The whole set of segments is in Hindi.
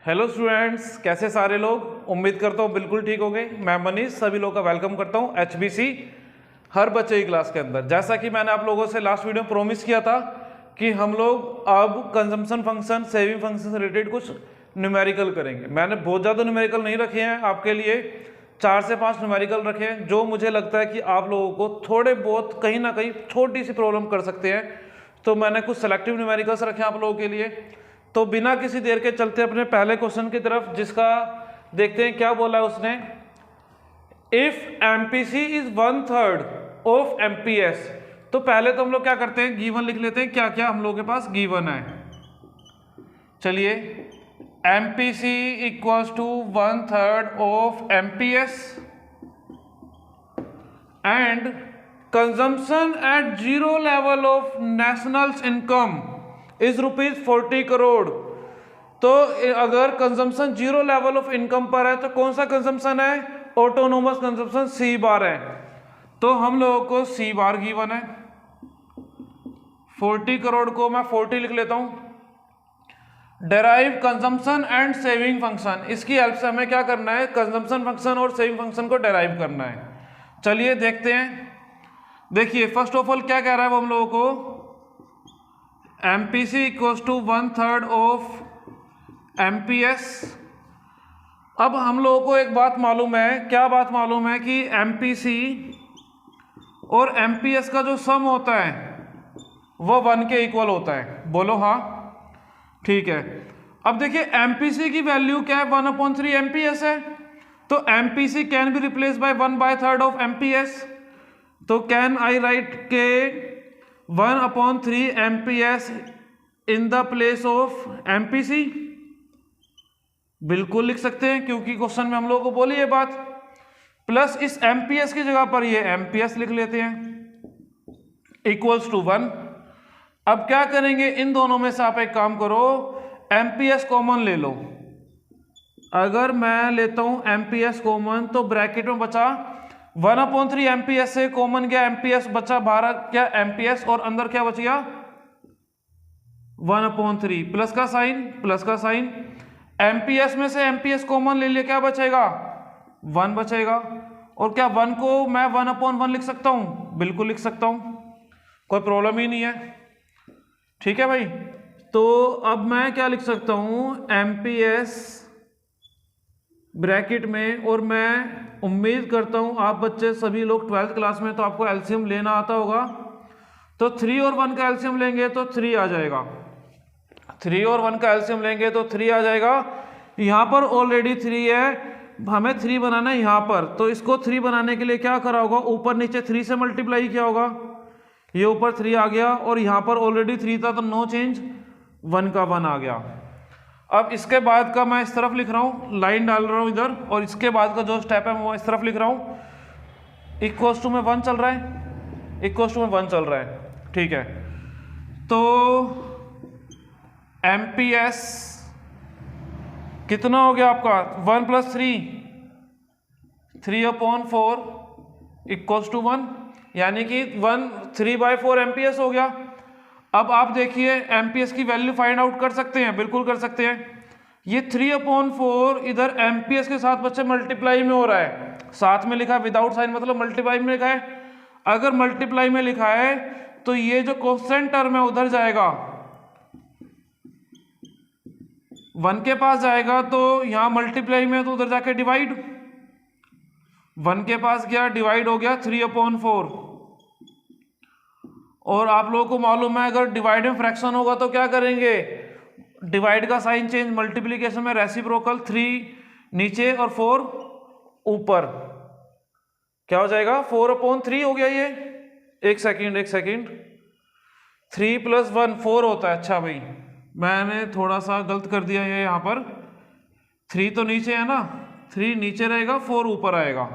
हेलो स्टूडेंट्स, कैसे सारे लोग। उम्मीद करता हूँ बिल्कुल ठीक हो गए। मैं मनीष सभी लोगों का वेलकम करता हूँ HBC हर बच्चे की क्लास के अंदर। जैसा कि मैंने आप लोगों से लास्ट वीडियो में प्रॉमिस किया था कि हम लोग अब कंजम्पशन फंक्शन, सेविंग फंक्शन से रिलेटेड कुछ न्यूमेरिकल करेंगे। मैंने बहुत ज़्यादा न्यूमेरिकल नहीं रखे हैं, आपके लिए 4 से 5 न्यूमेरिकल रखे हैं जो मुझे लगता है कि आप लोगों को थोड़े बहुत कहीं ना कहीं छोटी सी प्रॉब्लम कर सकते हैं। तो मैंने कुछ सेलेक्टिव न्यूमेरिकल्स रखे हैं आप लोगों के लिए। तो बिना किसी देर के चलते अपने पहले क्वेश्चन की तरफ, जिसका देखते हैं क्या बोला है उसने। If MPC is 1/3 of MPS, तो पहले तो हम लोग क्या करते हैं, गिवन लिख लेते हैं क्या क्या हम लोगों के पास गिवन है। चलिए, MPC equals to 1/3 of MPS and consumption at zero level of national income is ₹40 crore. तो अगर consumption zero level of income पर है तो कौन सा कंजम्पशन है, ऑटोनोमस कंजम्पशन सी बार है। तो हम लोगों को सी बार गिवन है, 40 करोड़ को मैं 40 लिख लेता हूं। Derive consumption and saving function, इसकी हेल्प से हमें क्या करना है, कंजम्पशन फंक्शन और सेविंग फंक्शन को डेराइव करना है। चलिए देखते हैं। देखिए फर्स्ट ऑफ ऑल क्या कह रहा है वो हम लोगों को, MPC equals to 1/3 of MPS. अब हम लोगों को एक बात मालूम है, क्या बात मालूम है कि एमपीसी और एमपीएस का जो सम होता है वो 1 के इक्वल होता है। बोलो हाँ, ठीक है। अब देखिए एमपीसी की वैल्यू क्या है, 1/3 एमपीएस है। तो MPC can be replace by 1/3 of MPS. तो कैन आई राइट के 1/3 MPS in the place of MPC? बिल्कुल लिख सकते हैं, क्योंकि क्वेश्चन में हम लोग को बोली ये बात। प्लस इस एमपीएस की जगह पर ये एमपीएस लिख लेते हैं, इक्वल्स टू 1। अब क्या करेंगे, इन दोनों में से आप एक काम करो, एमपीएस कॉमन ले लो। अगर मैं लेता हूं एमपीएस कॉमन तो ब्रैकेट में बचा 1/3 एमपीएस से कॉमन गया एमपीएस, बचा 12 क्या एमपीएस, और अंदर क्या बच गया 1/3 प्लस का साइन, प्लस का साइन। एमपीएस में से एमपीएस कॉमन ले लिया, क्या बचेगा 1 बचेगा। और क्या 1 को मैं 1/1 लिख सकता हूं, बिल्कुल लिख सकता हूं, कोई प्रॉब्लम ही नहीं है। ठीक है भाई, तो अब मैं क्या लिख सकता हूं, एमपीएस ब्रैकेट में, और मैं उम्मीद करता हूं आप बच्चे सभी लोग 12th क्लास में तो आपको एलसीएम लेना आता होगा। तो 3 और 1 का एलसीएम लेंगे तो 3 आ जाएगा, 3 और 1 का एलसीएम लेंगे तो 3 आ जाएगा। यहां पर ऑलरेडी 3 है, हमें 3 बनाना है यहां पर। तो इसको 3 बनाने के लिए क्या करा होगा, ऊपर नीचे 3 से मल्टीप्लाई किया होगा, ये ऊपर 3 आ गया, और यहां पर ऑलरेडी 3 था तो नो चेंज, 1 का 1 आ गया। अब इसके बाद का मैं इस तरफ लिख रहा हूं, लाइन डाल रहा हूं इधर, और इसके बाद का जो स्टेप है वो इस तरफ लिख रहा हूं। इक्वल्स टू में 1 चल रहा है, इक्वल्स टू में 1 चल रहा है, ठीक है। तो एमपीएस कितना हो गया आपका, 1 + 3, 3/4 इक्वल्स टू 1, यानी कि 3/4 एमपीएस हो गया। अब आप देखिए एमपीएस की वैल्यू फाइंड आउट कर सकते हैं, बिल्कुल कर सकते हैं। ये 3/4 इधर एमपीएस के साथ बच्चे मल्टीप्लाई में हो रहा है, साथ में लिखा है विदाउट साइन, मतलब मल्टीप्लाई में लिखा है। अगर मल्टीप्लाई में लिखा है तो ये जो कांस्टेंट टर्म है उधर जाएगा, 1 के पास जाएगा, तो यहां मल्टीप्लाई में तो उधर जाके डिवाइड, 1 के पास गया डिवाइड हो गया 3/4। और आप लोगों को मालूम है अगर डिवाइड में फ्रैक्शन होगा तो क्या करेंगे, डिवाइड का साइन चेंज, मल्टीप्लिकेशन में रेसिप्रोकल, 3 नीचे और 4 ऊपर, क्या हो जाएगा 4/3 हो गया ये। एक सेकंड 3 + 1 4 होता है। अच्छा भाई मैंने थोड़ा सा गलत कर दिया, ये यहां पर 3 तो नीचे है ना, 3 नीचे रहेगा 4 ऊपर आएगा,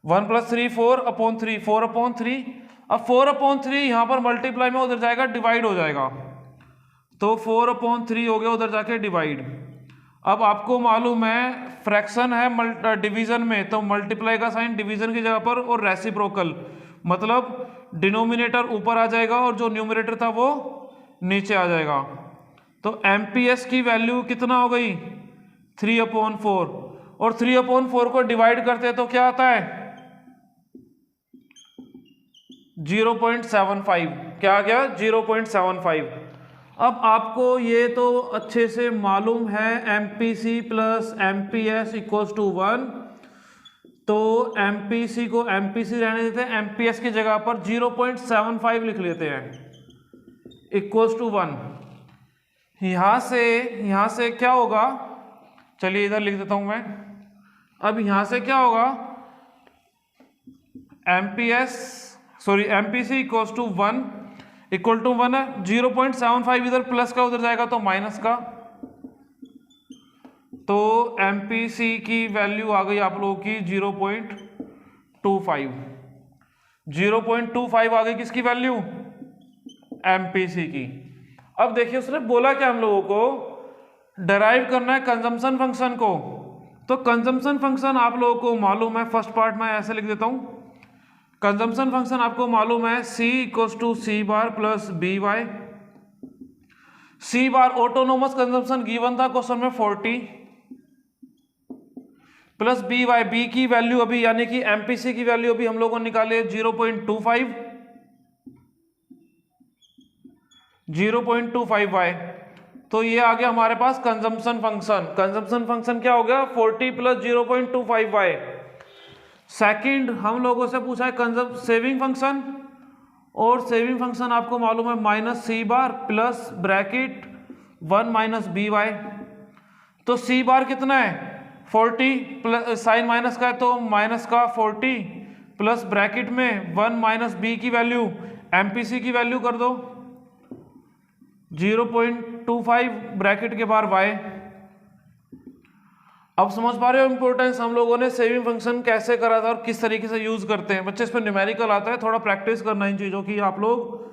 1 + 3 4/3, 4/3। अब 4/3 यहां पर मल्टीप्लाई में उधर जाएगा डिवाइड हो जाएगा, तो 4/3 हो गया उधर जाके डिवाइड। अब आपको मालूम है फ्रैक्शन है डिवीजन में, तो मल्टीप्लाई का साइन डिवीजन की जगह पर, और रेसिप्रोकल मतलब डिनोमिनेटर ऊपर आ जाएगा और जो न्यूमरेटर था वो नीचे आ जाएगा। तो एमपीएस की वैल्यू कितना हो गई, 3/4 और 3/4 को डिवाइड करते हैं तो क्या आता है 0.75। क्या आ गया 0.75। अब आपको ये तो अच्छे से मालूम है MPC plus MPS equals to 1, तो MPC को MPC रहने देते हैं, MPS की जगह पर 0.75 लिख लेते हैं इक्वल्स टू 1। यहां से क्या होगा, चलिए इधर लिख देता हूं मैं। अब यहां से क्या होगा MPC equals to 1 equal to 1 है, 0.75 इधर प्लस का उधर जाएगा तो माइनस का, तो MPC की वैल्यू आ गई आप लोगों की 0.25। 0.25 आ गई किसकी वैल्यू MPC की। अब देखिए उसने बोला क्या हम लोगों को डराइव करना है कंजम्पशन फंक्शन को, तो कंजम्पशन फंक्शन आप लोगों को मालूम है, फर्स्ट पार्ट में ऐसे लिख देता हूं, कंजम्पशन फंक्शन आपको मालूम है C equals to C bar plus BY। C bar autonomous consumption given था क्वेश्चन में 40 प्लस BY, B की वैल्यू अभी यानी कि MPC की वैल्यू अभी हम लोगों ने निकाली है 0.25 0.25y, तो ये आ गया हमारे पास कंजम्पशन फंक्शन। कंजम्पशन फंक्शन क्या हो गया 40 प्लस 0.25y। सेकंड हम लोगों से पूछा है सेविंग फंक्शन, और सेविंग फंक्शन आपको मालूम है minus C bar plus bracket 1 minus BY। तो C बार कितना है 40 प्लस साइन माइनस का है तो माइनस का 40 प्लस ब्रैकेट में 1 माइनस B की वैल्यू MPC की वैल्यू कर दो 0.25 ब्रैकेट के बाहर y। अब समझ पा रहे हो इंपॉर्टेंस, हम लोगों ने सेविंग फंक्शन कैसे करा था और किस तरीके से यूज करते हैं। बच्चे इस पर न्यूमेरिकल आता है, थोड़ा प्रैक्टिस करना इन चीजों की आप लोग।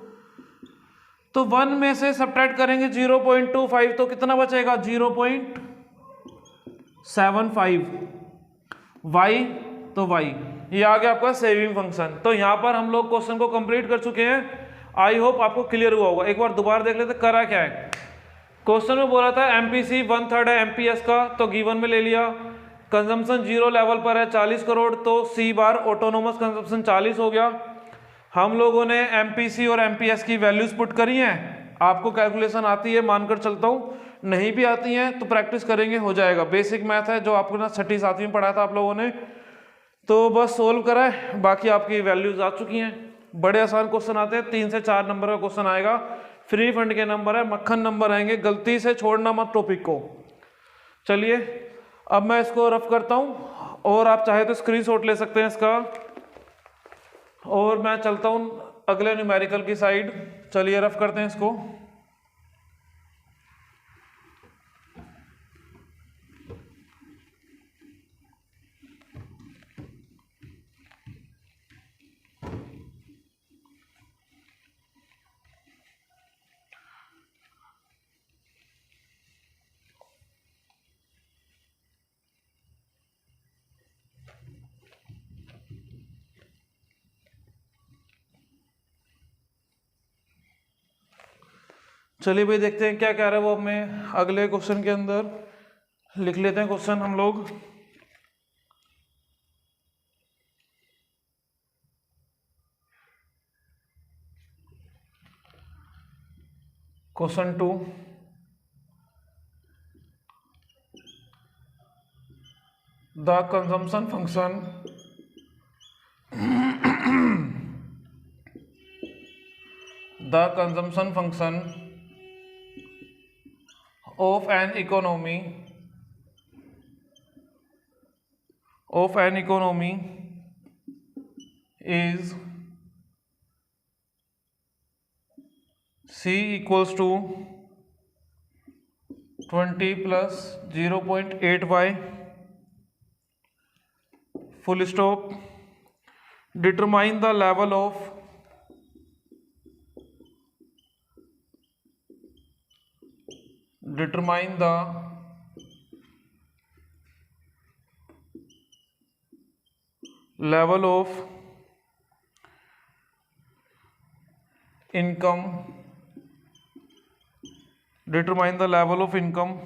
तो 1 में से सब्ट्रैक्ट करेंगे 0.25 तो कितना बचेगा 0.75 y, तो y ये आ गया आपका सेविंग फंक्शन। तो यहां पर हम लोग क्वेश्चन को कंप्लीट कर चुके हैं, आई होप आपको क्लियर हुआ होगा। एक बार दोबारा देख लेते करा क्या है। क्वेश्चन में बोला था MPC 1/3 है MPS का, तो गिवन में ले लिया। कंजम्पशन 0 लेवल पर है 40 करोड़, तो C बार ऑटोनोमस कंजम्पशन 40 हो गया। हम लोगों ने MPC और MPS की वैल्यूज पुट करी हैं। आपको कैलकुलेशन आती है मानकर चलता हूं, नहीं भी आती हैं तो प्रैक्टिस करेंगे हो जाएगा। बेसिक मैथ है जो आपको ना 6ठी 7वीं में पढ़ा था आप लोगों ने, तो बस सोल्व करा है, बाकी आपकी वैल्यूज आ चुकी हैं। बड़े आसान क्वेश्चन आते हैं, 3 से 4 नंबर का क्वेश्चन आएगा, फ्री फंड के नंबर है, मक्खन नंबर आएंगे, गलती से छोड़ना मत टॉपिक को। चलिए अब मैं इसको रफ करता हूं, और आप चाहे तो स्क्रीनशॉट ले सकते हैं इसका, और मैं चलता हूं अगले न्यूमेरिकल की साइड। चलिए रफ करते हैं इसको। चलिए भाई देखते हैं क्या कह रहा है वो हमें अगले क्वेश्चन के अंदर। लिख लेते हैं क्वेश्चन हम लोग। Question 2, the consumption function of an economy is C equals to 20 plus 0.8y full stop. Determine the level of income. Determine the level of income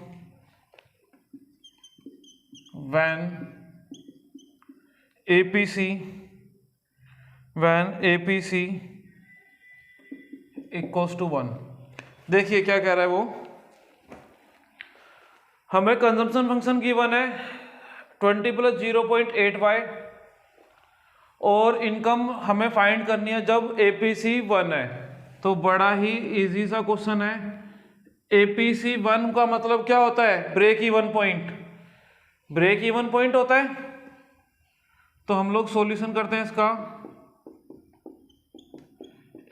when APC equals to 1। देखिए क्या कह रहा है वो, हमें कंजम्पशन फंक्शन गिवन है 20 + 0.8y और इनकम हमें फाइंड करनी है जब APC 1 है। तो बड़ा ही इजी सा क्वेश्चन है। APC 1 का मतलब क्या होता है? Break even point. Break even point होता है। तो हम लोग सॉल्यूशन करते हैं इसका।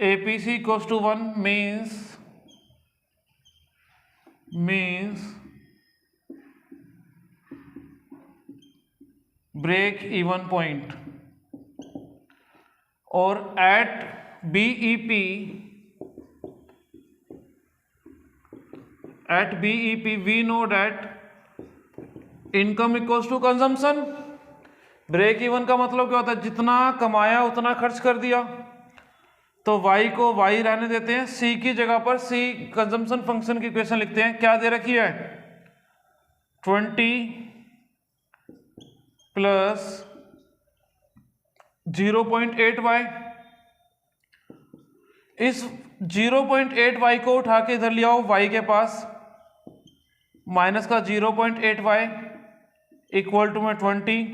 APC equals to 1 means break even point. और at BEP we know that income equals to consumption. Break even का मतलब क्या होता है? जितना कमाया उतना खर्च कर दिया। तो y को y रहने देते हैं, c की जगह पर c कंजम्पशन फंक्शन की इक्वेशन लिखते हैं। क्या दे रखी है? 20 + 0.8y। इस 0.8y को उठा के इधर ले आओ y के पास, माइनस का 0.8y इक्वल टू में 20।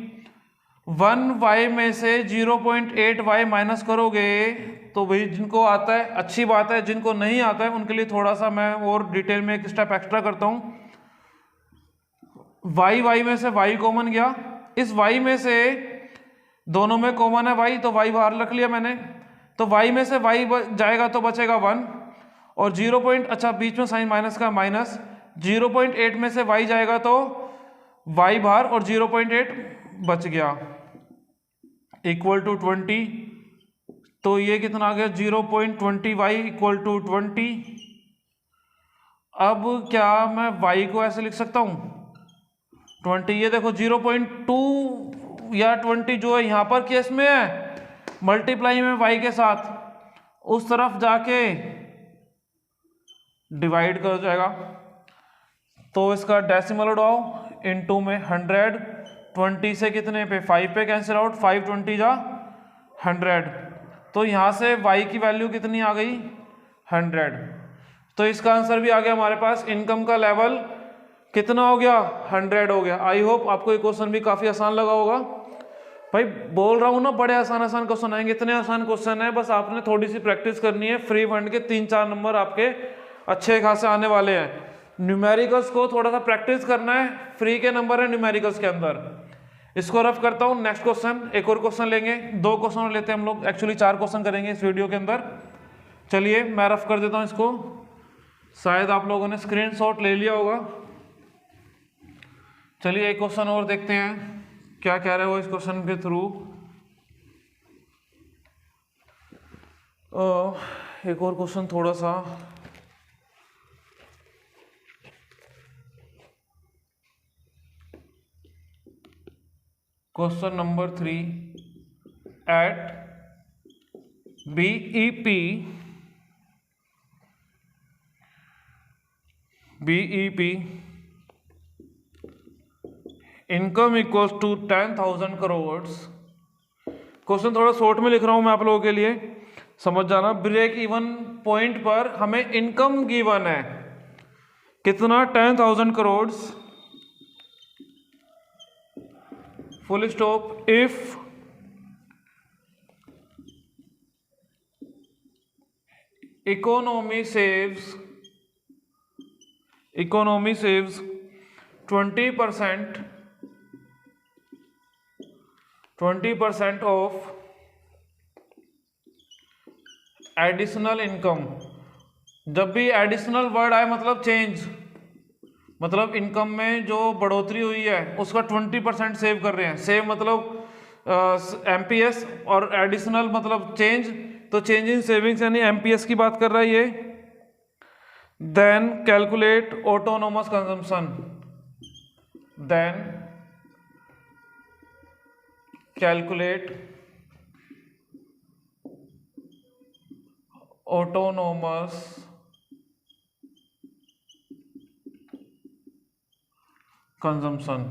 1y में से 0.8y माइनस करोगे तो भाई जिनको आता है अच्छी बात है, जिनको नहीं आता है उनके लिए थोड़ा सा मैं और डिटेल में एक स्टेप एक्स्ट्रा करता हूं। y में से y कॉमन गया, इस y में से दोनों में कॉमन है y, तो y बाहर रख लिया मैंने। तो y में से y जाएगा तो बचेगा 1 और 0. बीच में साइन माइनस का माइनस, 0.8 में से y जाएगा तो y बाहर और 0.8 बच गया इक्वल टू 20। तो ये कितना आ गया? 0.20y equal to 20। अब क्या मैं y को ऐसे लिख सकता हूं 20? ये देखो 0.2 या 20 जो है यहां पर केस में है, मल्टीप्लाई में y के साथ उस तरफ जाके डिवाइड कर जाएगा। तो इसका डेसिमल उड़ाओ, इनटू में 100। 20 से कितने पे? 5 पे कैंसिल आउट, 5 20 जा 100। तो यहां से y की वैल्यू कितनी आ गई? 100। तो इसका आंसर भी आ गया हमारे पास। इनकम का लेवल कितना हो गया? 100 हो गया। आई होप आपको ये क्वेश्चन भी काफी आसान लगा होगा। भाई बोल रहा हूं ना, बड़े आसान आसान क्वेश्चन आएंगे। इतने आसान क्वेश्चन है, बस आपने थोड़ी सी प्रैक्टिस करनी है। फ्री फंड के 3-4 नंबर आपके अच्छे खासे आने वाले हैं। न्यूमेरिकल्स को थोड़ा सा प्रैक्टिस करना है, फ्री के नंबर है न्यूमेरिकल्स के अंदर। इसको रफ करता हूं। नेक्स्ट क्वेश्चन, एक और क्वेश्चन लेंगे, 2 क्वेश्चन लेते हैं हम लोग। एक्चुअली 4 क्वेश्चन करेंगे इस वीडियो के अंदर। चलिए मैं रफ कर देता हूं इसको। शायद आप लोगों ने स्क्रीनशॉट ले लिया होगा। चलिए एक क्वेश्चन और देखते हैं क्या कह रहे हो इस क्वेश्चन के थ्रू। एक और क्वेश्चन थोड़ा सा question number 3 at BEP income equals to 10,000 crore. Question थोड़ा शॉर्ट में लिख रहा हूं मैं आप लोगों के लिए, समझ जाना। ब्रेक इवन पॉइंट पर हमें इनकम गिवन है कितना? 10,000 crore. Full stop. If economy saves 20% of additional income. जब भी एडिशनल वर्ड आए मतलब चेंज, मतलब इनकम में जो बढ़ोतरी हुई है उसका 20% सेव कर रहे हैं। सेव मतलब MPS और एडिशनल मतलब चेंज, तो चेंज इन सेविंग्स यानी MPS की बात कर रहा है ये। Then calculate autonomous consumption. Then calculate autonomous consumption.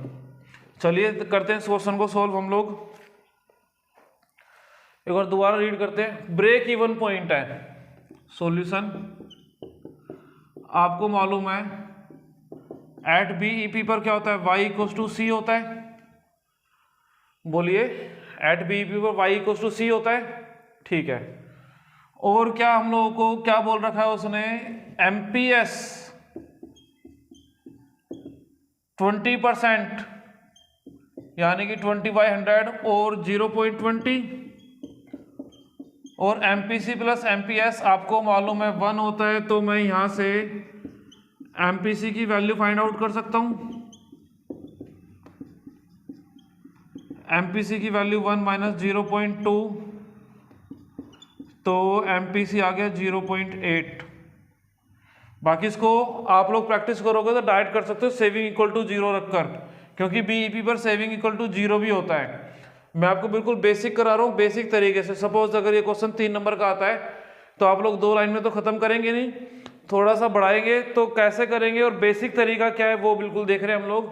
चलिए करते हैं इस क्वेश्चन को सॉल्व हम लोग। एक बार दोबारा रीड करते हैं। ब्रेक इवन पॉइंट है, सॉल्यूशन आपको मालूम है एट बीईपी पर क्या होता है, y इक्वल्स टू सी होता है। बोलिए, एट बीईपी पर y इक्वल्स टू सी होता है, ठीक है। और क्या हम लोगों को क्या बोल रखा है उसने, एमपीएस 20% यानी कि 20/100 और 0.20, और एमपीसी प्लस एमपीएस आपको मालूम है 1 होता है, तो मैं यहां से एमपीसी की वैल्यू फाइंड आउट कर सकता हूं। एमपीसी की वैल्यू 1 माइनस 0.2, तो एमपीसी आ गया 0.8। बाकी इसको आप लोग प्रैक्टिस करोगे तो डायरेक्ट कर सकते हो सेविंग इक्वल टू 0 रखकर, क्योंकि बीईपी पर सेविंग इक्वल टू 0 भी होता है। मैं आपको बिल्कुल बेसिक करा रहा हूँ, बेसिक तरीके से। सपोज अगर ये क्वेश्चन 3 नंबर का आता है तो आप लोग 2 लाइन में तो खत्म करेंगे नहीं, थोड़ा सा बढ़ाएंगे। तो कैसे करेंगे और बेसिक तरीका क्या है वो बिल्कुल देख रहे हैं हम लोग।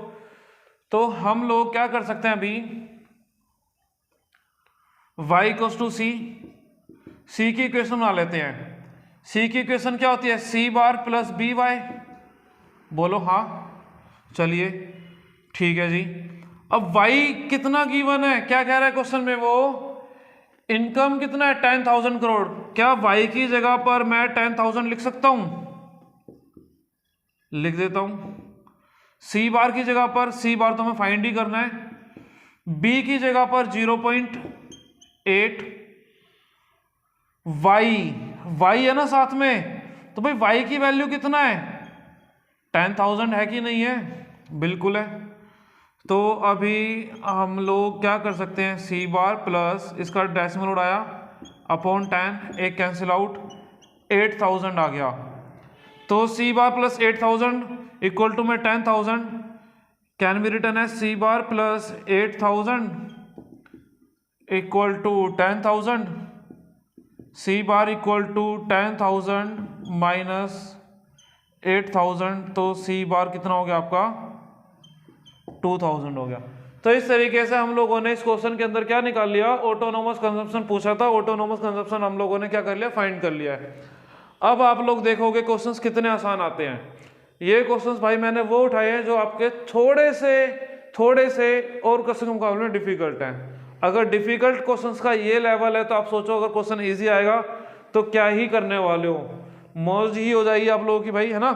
तो हम लोग क्या कर सकते हैं अभी, y इक्वल्स टू सी, सी की इक्वेशन बना लेते हैं। सी की इक्वेशन क्या होती है, सी बार प्लस बी वाई। बोलो हाँ, चलिए ठीक है जी। अब y कितना गिवन है, क्या कह रहा है क्वेश्चन में, वो इनकम कितना है 10,000 करोड़। क्या y की जगह पर मैं 10,000 लिख सकता हूं, लिख देता हूं। सी बार की जगह पर, सी बार तो हमें फाइंड ही करना है, b की जगह पर 0.8, y है ना साथ में, तो भाई y की वैल्यू कितना है 10,000 है कि नहीं है, बिल्कुल है। तो अभी हम लोग क्या कर सकते हैं, सी बार प्लस इसका डेसिमल उड़ाया अपॉन 10, एक कैंसिल आउट, 8,000 आ गया। तो C bar plus 8,000 equal to में 10,000 can be written as C bar plus 8,000 equal to 10,000, C bar equal to 10,000 minus 8,000, तो सी बार कितना हो गया आपका 2,000 हो गया। तो इस तरीके से हम लोगों ने इस क्वेश्चन के अंदर क्या निकाल लिया, ऑटोनोमस कंजम्पशन पूछा था, ऑटोनोमस कंजम्पशन हम लोगों ने क्या कर लिया, फाइंड कर लिया है। अब आप लोग देखोगे क्वेश्चंस कितने आसान आते हैं। ये क्वेश्चंस भाई मैंने वो उठाए हैं जो आपके थोड़े से और क्वेश्चन के मुकाबले में डिफिकल्ट हैं। अगर डिफिकल्ट क्वेश्चंस का ये लेवल है तो आप सोचो अगर क्वेश्चन इजी आएगा तो क्या ही करने वाले हो, मौज ही हो जाएगी आप लोगों की भाई, है ना।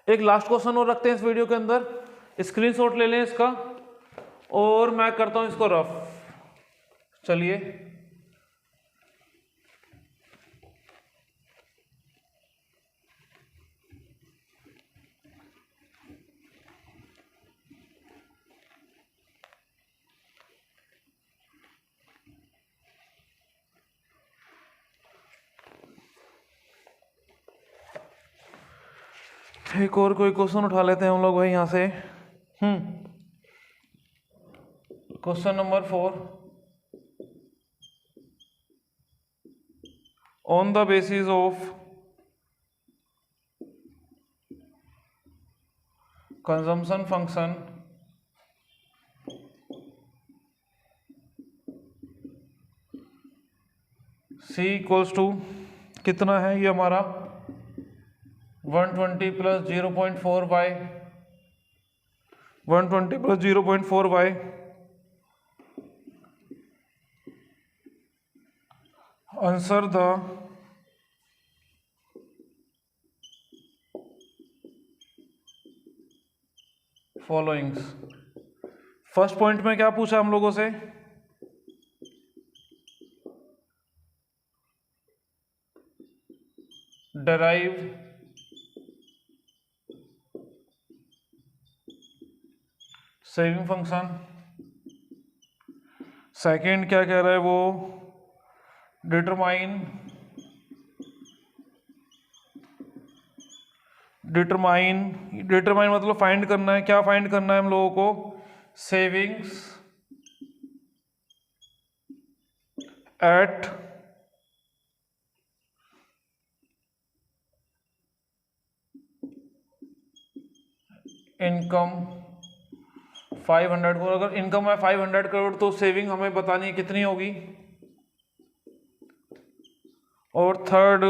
एक लास्ट क्वेश्चन और रखते हैं इस वीडियो के अंदर, स्क्रीनशॉट ले लें इसका और मैं करता हूं इसको रफ। चलिए एक और कोई क्वेश्चन उठा लेते हैं हम लोग भाई यहां से। Question number 4, on the basis of consumption function c equals to कितना है ये हमारा 120 plus 0.4y, 120 plus 0.4y, answer the followings. First point में क्या पूछा हम लोगों से, derive सेविंग फंक्शन। सेकंड क्या कह रहा है वो, डिटरमाइन मतलब फाइंड करना है, क्या फाइंड करना है हम लोगों को, सेविंग्स एट इनकम 500 करोड़, अगर इनकम है 500 करोड़ तो सेविंग हमें बतानी है कितनी होगी। और third,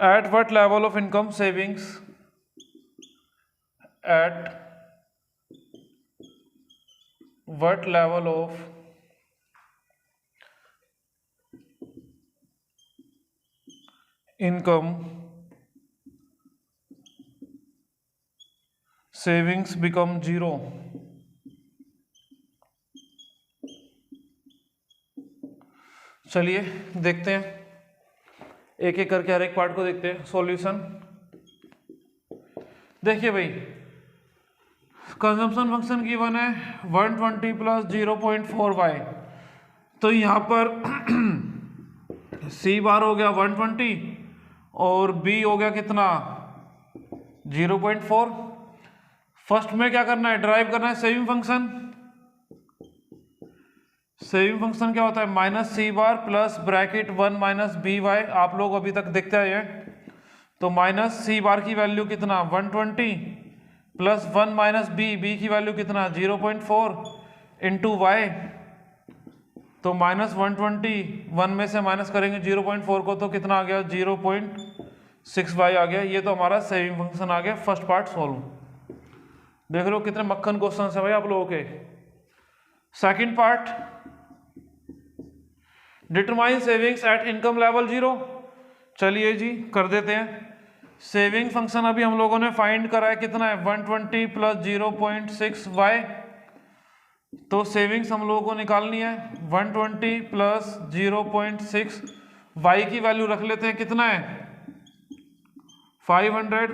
at what level of income savings, at what level of income savings become zero. चलिए देखते हैं, एक एक करके हर एक पार्ट को देखते हैं। सॉल्यूशन देखिए भाई, कंजम्पशन फंक्शन गिवन है 120 प्लस 0.4y, तो यहाँ पर सी बार हो गया 120 और बी हो गया कितना 0.4। फर्स्ट में क्या करना है, ड्राइव करना है सेविंग फंक्शन। सेविंग फंक्शन क्या होता है, minus c bar plus bracket 1 minus b y, आप लोग अभी तक देखते आए हैं। तो माइनस सी बार की वैल्यू कितना 120 प्लस 1 माइनस बी की वैल्यू कितना 0.4 इंटू वाई, तो माइनस 120, 1 में से माइनस करेंगे 0.4 को तो कितना आ गया 0.6y आ गया। ये तो हमारा सेविंग फंक्शन आ गया। फर्स्ट पार्ट सॉल्व, देख रहे हो कितने मक्खन क्वेश्चन है भाई आप लोगों के। Second part, determine savings at income level 0। चलिए जी कर देते हैं। सेविंग फंक्शन अभी हम लोगों ने फाइंड करा है, कितना है 120 प्लस 0.6y, तो सेविंग्स हम लोगों को निकालनी है 120 प्लस 0.6y की वैल्यू रख लेते हैं, कितना है 500,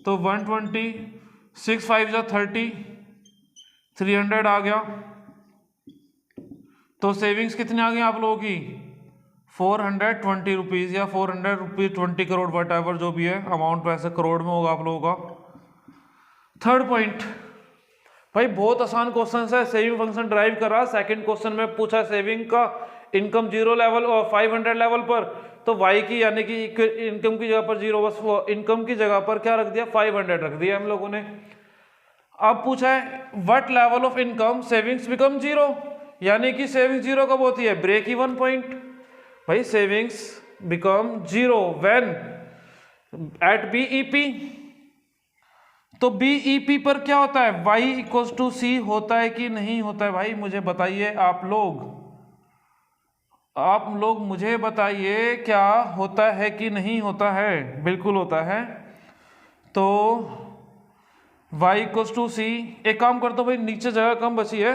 तो 120 6 5 जा 30, 300 आ गया। तो सेविंग्स कितनी आ गई आप लोगों की 420 रुपीज़ या 400 रुपीज़ 20 करोड़ वट एवर जो भी है अमाउंट, वैसे करोड़ में होगा आप लोगों का। थर्ड पॉइंट भाई बहुत आसान क्वेश्चन है, सेविंग फंक्शन ड्राइव करा। सेकंड क्वेश्चन में पूछा सेविंग का इनकम 0 लेवल और 500 लेवल पर, तो वाई की यानी कि इनकम की जगह पर 0, बस वो इनकम की जगह पर क्या रख दिया 500 रख दिया हम लोगों ने। अब पूछा है what level of income savings become 0, यानी कि सेविंग 0 कब होती है, ब्रेक इवन पॉइंट। भाई savings become 0 when eight BEP, तो बीईपी पर क्या होता है y इक्वल्स टू सी होता है कि नहीं होता है, भाई मुझे बताइए आप लोग मुझे बताइए क्या होता है कि नहीं होता है। बिल्कुल होता है। तो y इक्वल्स टू सी, एक काम करता हूँ भाई नीचे जगह कम बची है,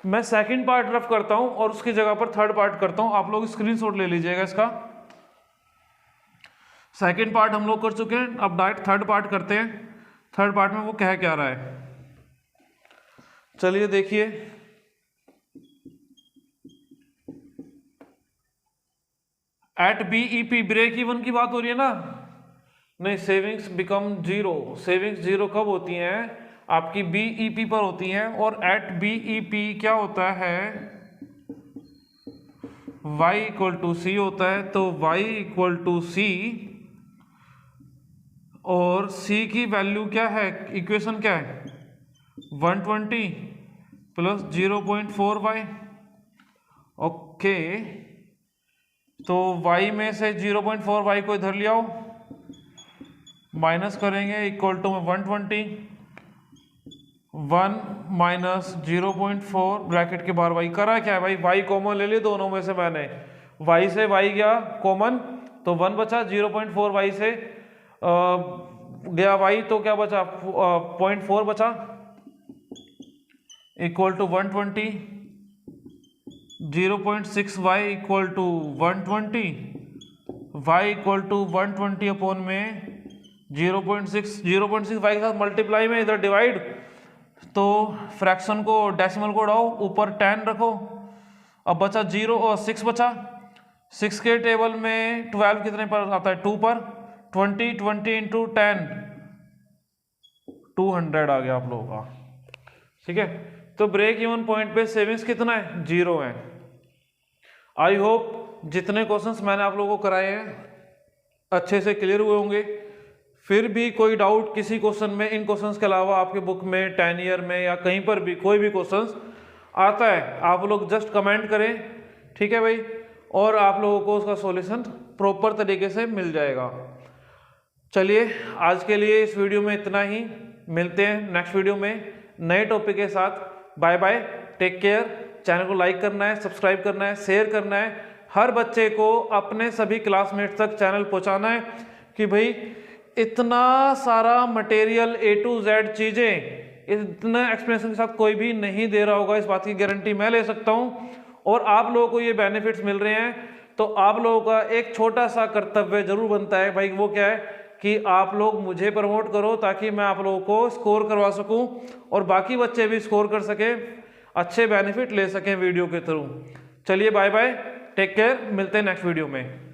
मैं सेकंड पार्ट रफ करता हूं और उसकी जगह पर थर्ड पार्ट करता हूं, आप लोग स्क्रीनशॉट ले लीजिएगा इसका। सेकंड पार्ट हम लोग कर चुके हैं, अब डायरेक्ट थर्ड पार्ट करते हैं। थर्ड पार्ट में वो कह क्या रहा है, चलिए देखिए। एट बीईपी ब्रेक इवन की बात हो रही है ना, नहीं सेविंग्स बिकम 0। सेविंग्स 0 कब होती हैं, आपकी बीईपी पर होती हैं। और एट बीईपी क्या होता है y इक्वल टू सी होता है, तो y इक्वल टू सी और c की वैल्यू क्या है, इक्वेशन क्या है 120 प्लस 0.4y। ओके, तो y में से 0.4y को इधर ले आओ, माइनस करेंगे इक्वल टू में 120, 1 माइनस 0.4 ब्रैकेट के बाहर y करा क्या है भाई, y कॉमन ले लिए दोनों में से, मैंने y से y गया कॉमन तो 1 बचा, 0.4 y से गया y तो क्या बचा 0.4 बचा, equal to 120, 0.6 y equal to 120, y equal to 120 upon में 0.6 y के साथ मल्टीप्लाई में इधर डिवाइड, तो फ्रैक्शन को डेसिमल को उड़ाओ, ऊपर 10 रखो, अब बचा 0 और 6 बचा। 6 के टेबल में 12 कितने पर आता है 2 पर, 20 इंटू 10 200 आ गया आप लोगों का। ठीक है, तो ब्रेक इवन पॉइंट पे सेविंग्स कितना है 0 है। आई होप जितने क्वेश्चंस मैंने आप लोगों को कराए हैं अच्छे से क्लियर हुए होंगे। फिर भी कोई डाउट किसी क्वेश्चन में, इन क्वेश्चंस के अलावा आपके बुक में 10 ईयर में या कहीं पर भी कोई भी क्वेश्चंस आता है, आप लोग जस्ट कमेंट करें, ठीक है भाई, और आप लोगों को उसका सॉल्यूशन प्रॉपर तरीके से मिल जाएगा। चलिए आज के लिए इस वीडियो में इतना ही, मिलते हैं नेक्स्ट वीडियो में नए टॉपिक के साथ। Bye bye, take care. Channel को लाइक करना है, सब्सक्राइब करना है, शेयर करना है, हर बच्चे को अपने सभी क्लासमेट्स तक चैनल पहुंचाना है कि भाई इतना सारा मटेरियल A to Z चीज़ें इतना एक्सप्लेनेशन के साथ कोई भी नहीं दे रहा होगा, इस बात की गारंटी मैं ले सकता हूँ। और आप लोगों को ये बेनिफिट्स मिल रहे हैं, तो आप लोगों का एक छोटा सा कर्तव्य जरूर बनता है भाई, वो क्या है कि आप लोग मुझे प्रमोट करो ताकि मैं आप लोगों को स्कोर करवा सकूं और बाकी बच्चे भी स्कोर कर सकें, अच्छे बेनिफिट ले सकें वीडियो के थ्रू। चलिए बाय बाय, टेक केयर, मिलते हैं नेक्स्ट वीडियो में।